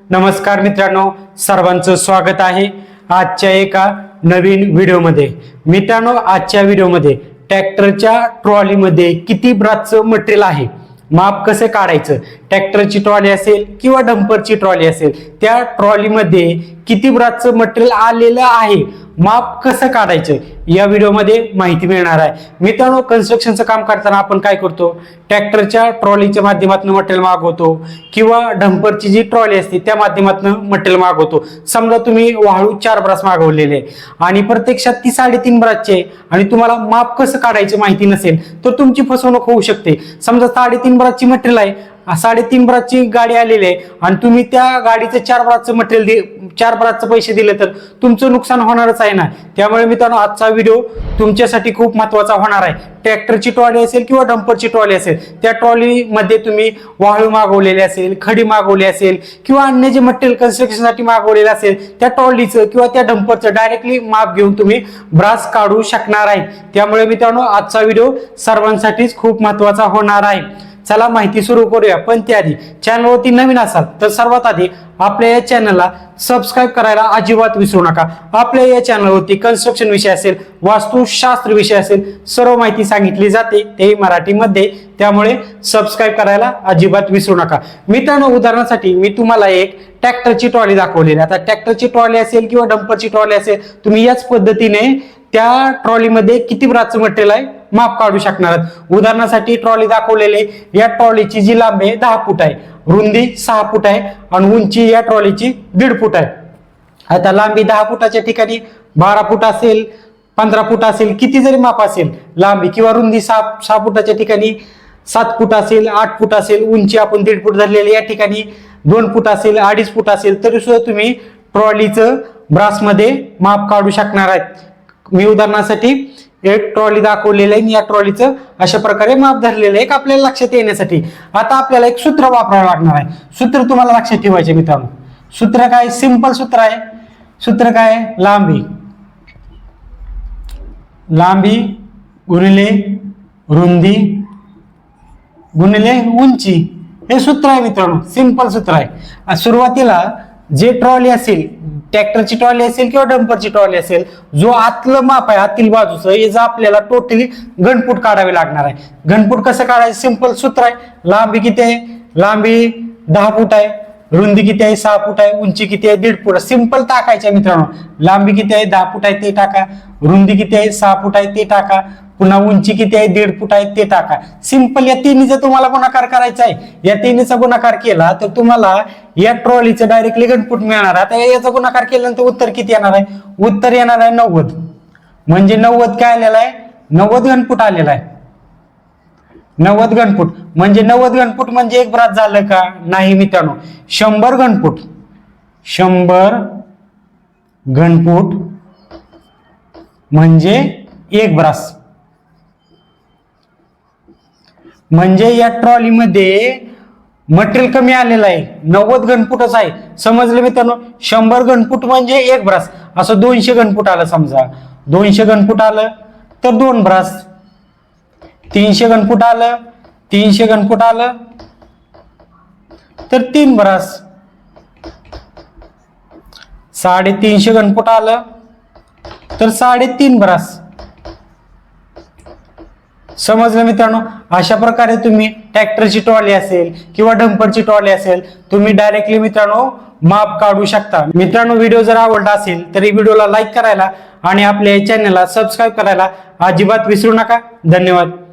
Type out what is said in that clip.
नमस्कार मित्रांनो, सर्वांचं स्वागत आहे आजच्या एका नवीन व्हिडिओमध्ये। मित्रांनो, आजच्या व्हिडिओमध्ये ट्रॅक्टरच्या ट्रॉलीमध्ये किती ब्रासचं मटेरियल आहे, माप कसे काढायचं, ट्रॅक्टरची ट्रॉली असेल किंवा डंपरची ट्रॉली असेल त्या ट्रॉलीमध्ये किती ब्रासचं मटेरियल आलेलं आहे, माप कसं काढायचं या व्हिडिओमध्ये माहिती मिळणार आहे। मित्रांनो, कन्स्ट्रक्शनचं काम करताना आपण काय करतो, ट्रॅक्टरच्या ट्रॉलीच्या माध्यमातून मटेरियल मागवतो किंवा डंपरची जी ट्रॉली असते त्या माध्यमातून मटेरियल मागवतो। समजा तुम्ही वाळू 4 ब्रास मागवलेले आणि प्रत्यक्षात ती 3.5 ब्रासचे आणि तुम्हाला माप कसं काढायचं माहिती नसेल तर तुमची फसवणूक होऊ शकते। समजा 3.5 ब्रासची मटेरियल आहे, 3.5 ब्रासची गाडी आलेली आहे आणि तुम्ही त्या गाडीचं 4 ब्रासचं मटेरियल 4 ब्रासचे पैसे दिले तर तुमचं नुकसान होणारच आहे ना। त्यामुळे मित्रांनो, आजचा व्हिडिओ तुमच्यासाठी खूप महत्त्वाचा होणार आहे। ट्रॅक्टरची ट्रॉली असेल किंवा डंपरची ट्रॉली असेल त्या ट्रॉलीमध्ये तुम्ही वाळू मागवलेली असेल, खडी मागवली असेल किंवा अन्य जे मटेरियल कन्स्ट्रक्शनसाठी मागवलेलं असेल त्या ट्रॉलीचं किंवा त्या डंपरचं डायरेक्टली माप घेऊन तुम्ही ब्रास काढू शकणार आहे। त्यामुळे मित्रांनो, आजचा व्हिडिओ सर्वांसाठीच खूप महत्त्वाचा होणार आहे। चला माहिती सुरू करूया, पण त्याआधी चॅनलवरती नवीन असाल तर सर्वात आधी आपल्या या चॅनलला सबस्क्राईब करायला अजिबात विसरू नका। आपल्या या चॅनलवरती कन्स्ट्रक्शन विषय असेल, वास्तुशास्त्र विषय असेल, सर्व माहिती सांगितली जाते तेही मराठीमध्ये, त्यामुळे सबस्क्राईब करायला अजिबात विसरू नका। मित्रांनो, उदाहरणासाठी मी तुम्हाला एक ट्रॅक्टरची ट्रॉली दाखवलेली आहे। आता ट्रॅक्टरची ट्रॉली असेल किंवा डंपरची ट्रॉली असेल, तुम्ही याच पद्धतीने त्या ट्रॉलीमध्ये किती ब्रासचं मटेरियल आहे माप काढू शकणार आहात। उदाहरणासाठी ट्रॉली दाखवलेले, या ट्रॉलीची जी लांबी आहे 10 फूट आहे, रुंदी 6 फूट आहे आणि उंची या ट्रॉलीची 1.5 फूट आहे। आता लांबी 10 फुटाच्या ठिकाणी 12 फूट असेल, 15 फूट असेल, किती जरी माप असेल लांबी, किंवा रुंदी 6 फुटाच्या ठिकाणी 7 फूट असेल, 8 फूट असेल, उंची आपण 1.5 फूट धरलेली या ठिकाणी 2 फूट असेल, 2.5 फूट असेल, तरी सुद्धा तुम्ही ट्रॉलीचं ब्रासमध्ये माप काढू शकणार आहेत। मी उदाहरणासाठी एक ट्रॉली दाखवलेली आहे, या ट्रॉलीचं अशा प्रकारे माप धरलेलं आहे आपल्याला लक्षात येण्यासाठी। आता आपल्याला एक सूत्र वापरावं लागणार आहे। सूत्र तुम्हाला लक्षात ठेवायचे मित्रांनो। सूत्र काय, सिंपल सूत्र आहे। सूत्र काय, लांबी गुणिले रुंदी गुणिले उंची, हे सूत्र आहे मित्रांनो, सिंपल सूत्र आहे। सुरुवातीला जे ट्रॉली असेल, ट्रॅक्टरची ट्रॉली असेल किंवा डंपरची ट्रॉली असेल, जो आतलं माप आहे आतील बाजूचं, याचं आपल्याला टोटली घनफूट काढावे लागणार आहे। घनफूट कसं काढायचं, सिंपल सूत्र आहे। लांबी किती आहे, लांबी 10 फूट आहे, रुंदी किती आहे 6 फूट आहे, उंची किती आहे 1.5 फूट। सिंपल टाकायचं मित्रांनो। लांबी किती आहे 10 फूट आहे ते टाका, रुंदी किती आहे 6 फूट आहे ते टाका, पुन्हा उंची किती आहे 1.5 फूट आहे ते टाका। सिंपल या तिन्हीचा तुम्हाला गुणाकार करायचा आहे। या तिन्हीचा गुणाकार केला तर तुम्हाला या ट्रॉलीचं डायरेक्टली घनफूट मिळणार आहे। आता याचा गुणाकार केल्यानंतर उत्तर किती येणार आहे, उत्तर येणार आहे 90। म्हणजे 90 काय आलेला आहे, 90 घनफूट आलेला आहे। 90 घनफूट म्हणजे 90 घनफूट म्हणजे एक ब्रास झालं का, नाही मित्रांनो। 100 घनफूट, 100 घनफूट म्हणजे एक ब्रास। म्हणजे या ट्रॉलीमध्ये मटेरियल कमी आलेलं आहे, 90 घनफूटच आहे। समजलं मित्रांनो, 100 घनफूट म्हणजे एक ब्रास। असं 200 घनफूट आलं, समजा 200 घनफूट आलं तर 2 ब्रास, 300 घनफूट आलं, 300 घनफूट आलं तर 3 ब्रास, 350 घनफूट आलं तर 3.5 ब्रास। समजलं मित्रांनो, अशा प्रकारे तुम्ही ट्रॅक्टरची ट्रॉली असेल किंवा डंपरची ट्रॉली असेल, तुम्ही डायरेक्टली मित्रांनो माप काढू शकता। मित्रांनो, व्हिडिओ जर आवडला असेल तर व्हिडिओला लाईक करायला आणि आपल्या चॅनलला सबस्क्राईब करायला अजिबात विसरू नका। धन्यवाद।